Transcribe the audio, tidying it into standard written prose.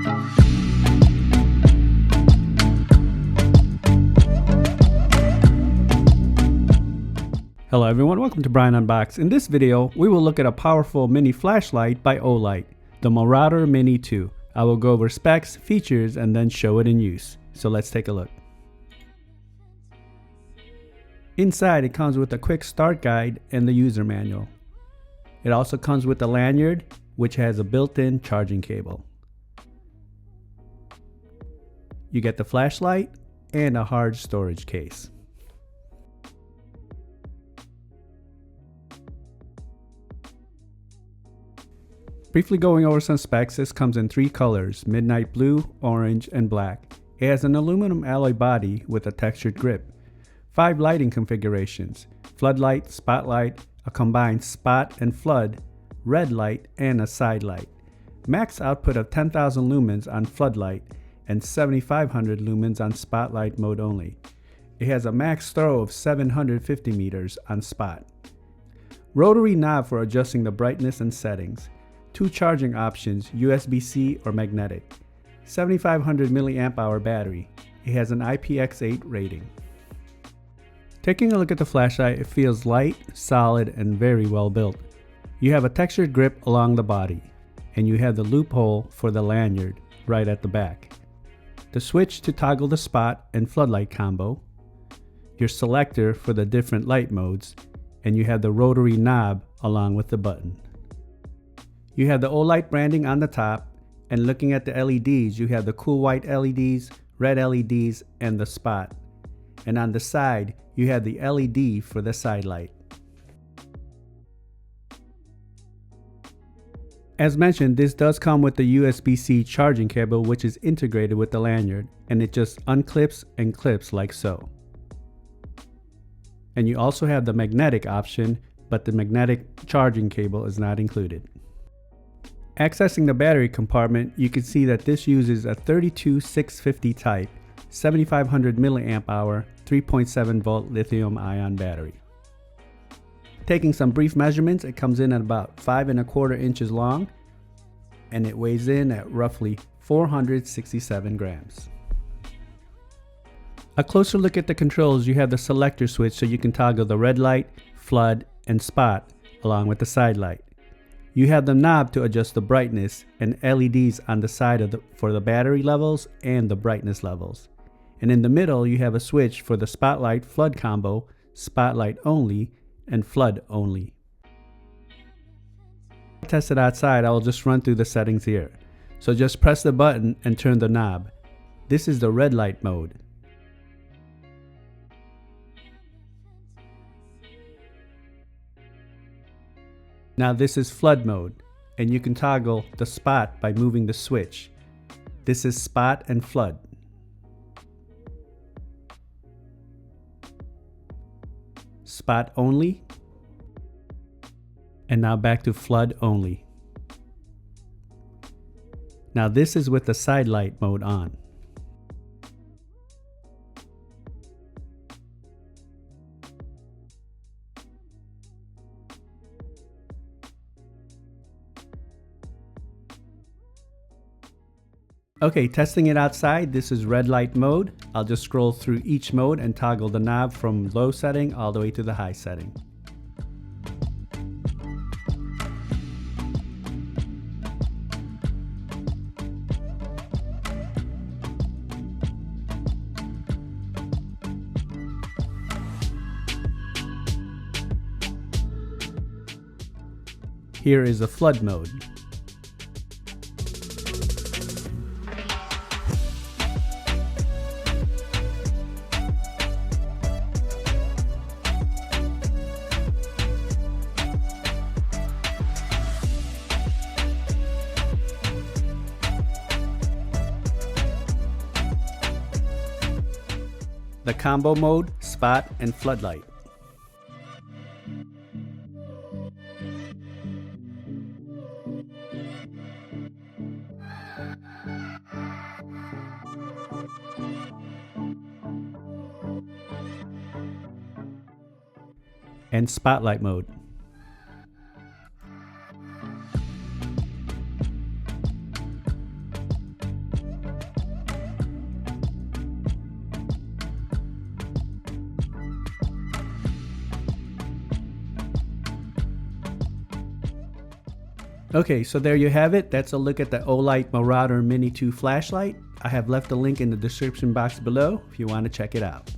Hello everyone, welcome to Brian Unboxed. In this video, we will look at a powerful mini flashlight by Olight, the Marauder Mini 2. I will go over specs, features, and then show it in use. So let's take a look. Inside, it comes with a quick start guide and the user manual. It also comes with a lanyard, which has a built-in charging cable. You get the flashlight and a hard storage case. Briefly going over some specs, this comes in 3 colors: midnight blue, orange, and black. It has an aluminum alloy body with a textured grip. 5 lighting configurations: floodlight, spotlight, a combined spot and flood, red light, and a side light. Max output of 10,000 lumens on floodlight and 7,500 lumens on spotlight mode only. It has a max throw of 750 meters on spot. Rotary knob for adjusting the brightness and settings. 2 charging options, USB-C or magnetic. 7,500 mAh battery. It has an IPX8 rating. Taking a look at the flashlight, it feels light, solid, and very well built. You have a textured grip along the body, and you have the loophole for the lanyard right at the back. The switch to toggle the spot and floodlight combo, your selector for the different light modes, and you have the rotary knob along with the button. You have the Olight branding on the top, and looking at the LEDs, you have the cool white LEDs, red LEDs, and the spot. And on the side, you have the LED for the side light. As mentioned, this does come with the USB-C charging cable, which is integrated with the lanyard, and it just unclips and clips like so. And you also have the magnetic option, but the magnetic charging cable is not included. Accessing the battery compartment, you can see that this uses a 32650 type, 7,500 mAh, 3.7 volt lithium ion battery. Taking some brief measurements, it comes in at about 5¼ inches long, and it weighs in at roughly 467 grams. A closer look at the controls, you have the selector switch so you can toggle the red light, flood, and spot along with the side light. You have the knob to adjust the brightness and LEDs on the side for the battery levels and the brightness levels. And in the middle, you have a switch for the spotlight flood combo, spotlight only, and flood only. To test it outside, I will just run through the settings here. So just press the button and turn the knob. This is the red light mode. Now this is flood mode, and you can toggle the spot by moving the switch. This is spot and flood. Spot only. And now back to flood only. Now this is with the side light mode on. Okay, testing it outside, this is red light mode. I'll just scroll through each mode and toggle the knob from low setting all the way to the high setting. Here is the flood mode. The combo mode, spot, and floodlight. And spotlight mode. Okay, so there you have it. That's a look at the Olight Marauder Mini 2 flashlight. I have left a link in the description box below if you want to check it out.